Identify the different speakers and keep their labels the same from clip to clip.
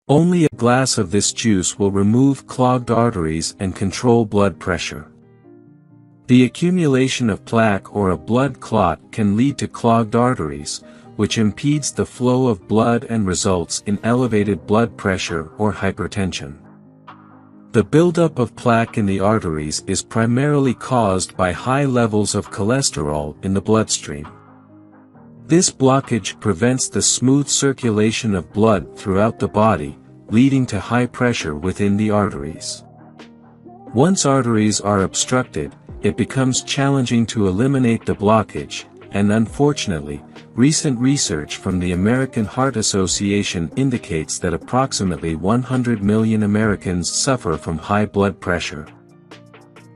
Speaker 1: Only a glass of this juice will remove clogged arteries and control blood pressure. The accumulation of plaque or a blood clot can lead to clogged arteries, which impedes the flow of blood and results in elevated blood pressure or hypertension. The buildup of plaque in the arteries is primarily caused by high levels of cholesterol in the bloodstream. This blockage prevents the smooth circulation of blood throughout the body, leading to high pressure within the arteries. Once arteries are obstructed, it becomes challenging to eliminate the blockage, and unfortunately, recent research from the American Heart Association indicates that approximately 100 million Americans suffer from high blood pressure.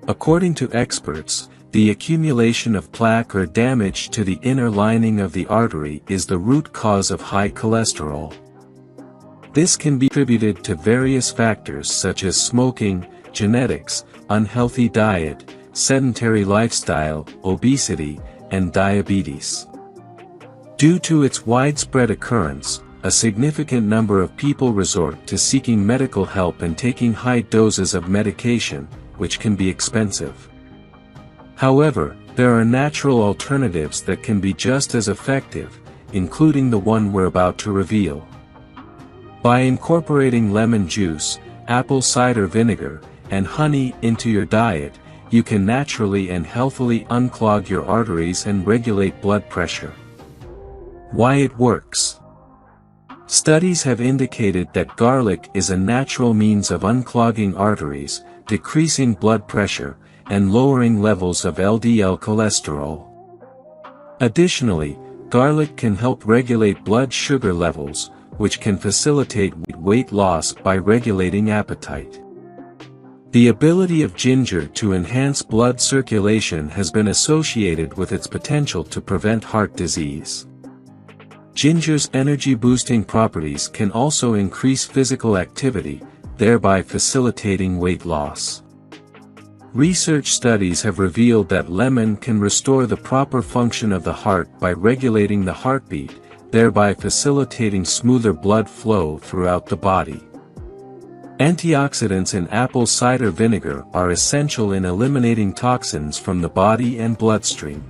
Speaker 1: According to experts, the accumulation of plaque or damage to the inner lining of the artery is the root cause of high cholesterol. This can be attributed to various factors such as smoking, genetics, unhealthy diet, sedentary lifestyle, obesity, and diabetes. Due to its widespread occurrence, a significant number of people resort to seeking medical help and taking high doses of medication, which can be expensive. However, there are natural alternatives that can be just as effective, including the one we're about to reveal. By incorporating lemon juice, apple cider vinegar, and honey into your diet, you can naturally and healthily unclog your arteries and regulate blood pressure. Why it works. Studies have indicated that garlic is a natural means of unclogging arteries, decreasing blood pressure, and lowering levels of LDL cholesterol. Additionally, garlic can help regulate blood sugar levels, which can facilitate weight loss by regulating appetite. The ability of ginger to enhance blood circulation has been associated with its potential to prevent heart disease. Ginger's energy-boosting properties can also increase physical activity, thereby facilitating weight loss. Research studies have revealed that lemon can restore the proper function of the heart by regulating the heartbeat, thereby facilitating smoother blood flow throughout the body. Antioxidants in apple cider vinegar are essential in eliminating toxins from the body and bloodstream.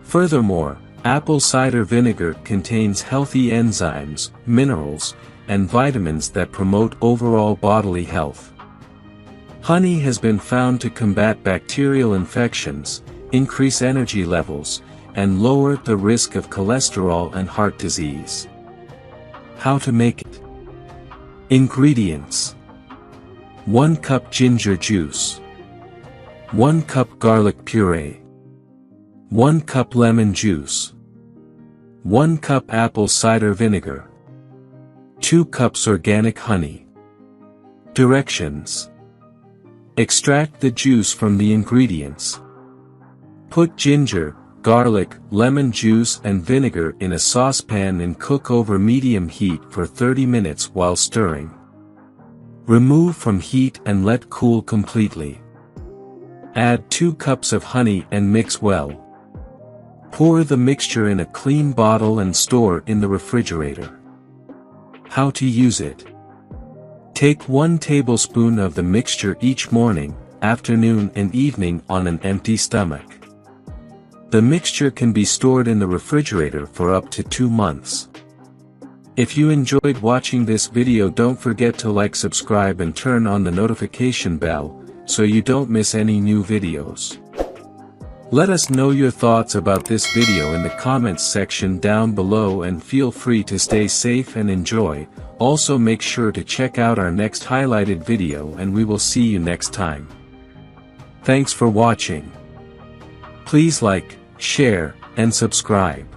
Speaker 1: Furthermore, apple cider vinegar contains healthy enzymes, minerals, and vitamins that promote overall bodily health. Honey has been found to combat bacterial infections, increase energy levels, and lower the risk of cholesterol and heart disease. How to make it? Ingredients: 1 cup ginger juice, 1 cup garlic puree, 1 cup lemon juice, 1 cup apple cider vinegar, 2 cups organic honey. Directions: extract the juice from the ingredients. Put ginger, garlic, lemon juice and vinegar in a saucepan and cook over medium heat for 30 minutes while stirring. Remove from heat and let cool completely. Add 2 cups of honey and mix well. Pour the mixture in a clean bottle and store in the refrigerator. How to use it? Take 1 tablespoon of the mixture each morning, afternoon and evening on an empty stomach. The mixture can be stored in the refrigerator for up to 2 months. If you enjoyed watching this video, don't forget to like, subscribe and turn on the notification bell, so you don't miss any new videos. Let us know your thoughts about this video in the comments section down below, and feel free to stay safe and enjoy. Also make sure to check out our next highlighted video, and we will see you next time. Thanks for watching. Please like, share, and subscribe.